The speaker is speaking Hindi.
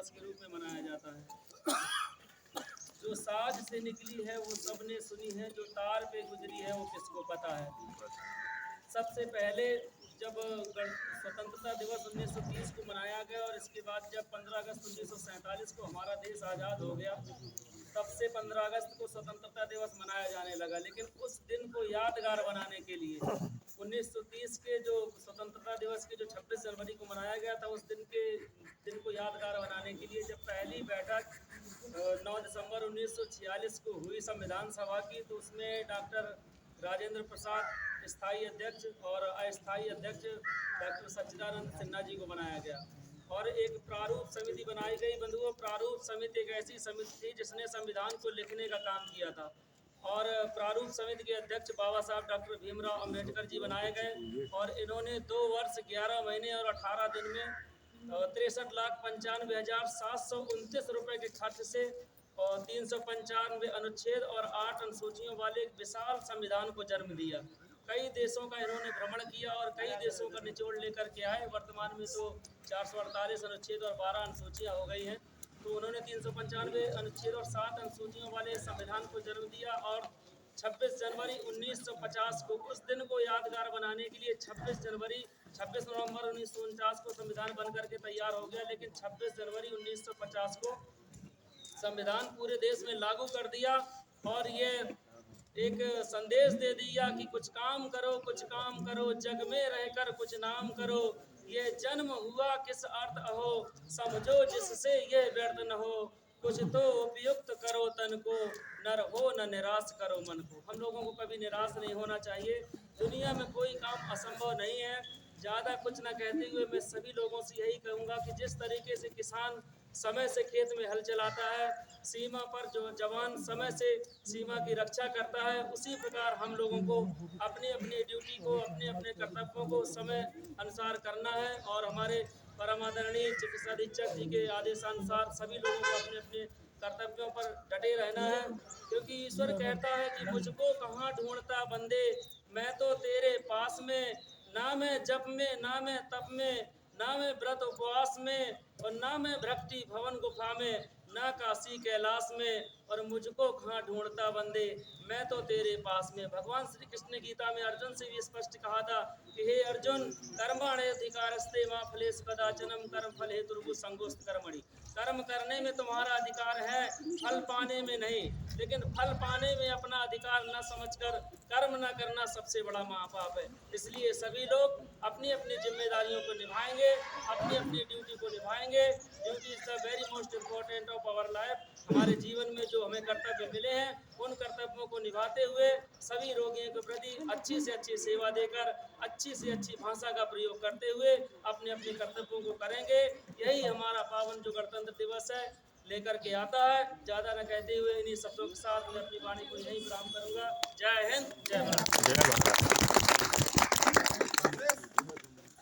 दिवस के रूप में मनाया जाता है। जो साज से निकली है वो सबने सुनी है, जो तार पे गुजरी है वो किसको पता है। सबसे पहले जब स्वतंत्रता दिवस 1930 को मनाया गया और इसके बाद जब 15 अगस्त 1947 को हमारा देश आज़ाद हो गया, तब से 15 अगस्त को स्वतंत्रता दिवस मनाया जाने लगा। लेकिन उस दिन को यादगार बनाने के लिए 1930 के जो स्वतंत्रता दिवस के जो 26 जनवरी को मनाया गया था, उस दिन को यादगार बनाने के लिए जब पहली बैठक 9 दिसंबर 1946 को हुई संविधान सभा की, तो उसमें डॉक्टर राजेंद्र प्रसाद स्थायी अध्यक्ष और अस्थायी अध्यक्ष डॉक्टर सच्चिदानंद सिन्हा जी को बनाया गया और एक प्रारूप समिति बनाई गई। बंधुओं, प्रारूप समिति एक ऐसी समिति थी जिसने संविधान को लिखने का काम किया था और प्रारूप समिति के अध्यक्ष बाबा साहब डॉक्टर भीमराव अम्बेडकर जी बनाए गए और इन्होंने 2 वर्ष 11 महीने और 18 दिन में 63,95,729 रुपये के खर्च से और 395 अनुच्छेद और 8 अनुसूचियों वाले एक विशाल संविधान को जन्म दिया। कई देशों का इन्होंने भ्रमण किया और कई देशों का निचोड़ लेकर के आए। वर्तमान में तो 448 अनुच्छेद और 12 अनुसूचियाँ हो गई हैं। तो उन्होंने 395 अनुच्छेद और 7 अनुसूचियों वाले संविधान को जन्म दिया और 26 जनवरी 1950 को, उस दिन को यादगार बनाने के लिए 26 नवंबर 1949 को संविधान बन करके तैयार हो गया। लेकिन 26 जनवरी 1950 को संविधान पूरे देश में लागू कर दिया और ये एक संदेश दे दिया कि कुछ काम करो, जग में रहकर कुछ नाम करो। ये जन्म हुआ किस अर्थ अहो, समझो जिससे ये व्यर्थ न हो। कुछ तो उपयुक्त करो तन को, नर हो न निराश करो मन को। हम लोगों को कभी निराश नहीं होना चाहिए। दुनिया में कोई काम असंभव नहीं है। ज़्यादा कुछ न कहते हुए मैं सभी लोगों से यही कहूँगा कि जिस तरीके से किसान समय से खेत में हल चलाता है, सीमा पर जो जवान समय से सीमा की रक्षा करता है, उसी प्रकार हम लोगों को अपनी अपनी ड्यूटी को, अपने अपने कर्तव्यों को समय अनुसार करना है और हमारे परमादरणीय चिकित्सा अधीक्षक जी के आदेशानुसार सभी लोगों को अपने अपने कर्तव्यों पर डटे रहना है। क्योंकि ईश्वर कहता है कि मुझको कहाँ ढूंढता बंदे, मैं तो तेरे पास में, ना मैं जप में, ना मैं तप में, ना मैं व्रत उपवास में और ना मैं भक्ति भवन गुफा में, ना काशी कैलाश में, और मुझको कहाँ ढूंढता बंदे, मैं तो तेरे पास में। भगवान श्री कृष्ण ने गीता में अर्जुन से भी स्पष्ट कहा था कि हे अर्जुन, कर्मण्यधिकारस्ते मा फलेषु कदाचन कर्म फल हेतुर्भुः संगोस्त कर्मणि। कर्म करने में तुम्हारा अधिकार है, फल पाने में नहीं। लेकिन फल पाने में अपना अधिकार न समझकर कर्म न करना सबसे बड़ा महापाप है। इसलिए सभी लोग अपनी अपनी जिम्मेदारियों को निभाएंगे, अपनी अपनी ड्यूटी को निभाएंगे। Duty is the very most important of our life. हमारे जीवन में जो हमें कर्तव्य मिले हैं, उन कर्तव्यों को निभाते हुए सभी रोगियों के प्रति अच्छी से अच्छी सेवा देकर, अच्छी से अच्छी भाषा का प्रयोग करते हुए अपने अपने कर्तव्यों को करेंगे। यही हमारा पावन जो गणतंत्र दिवस है लेकर के आता है। ज़्यादा न कहते हुए इन्हीं शब्दों के साथ मैं अपनी वाणी को यहीं विराम करूँगा। जय हिंद, जय भारत।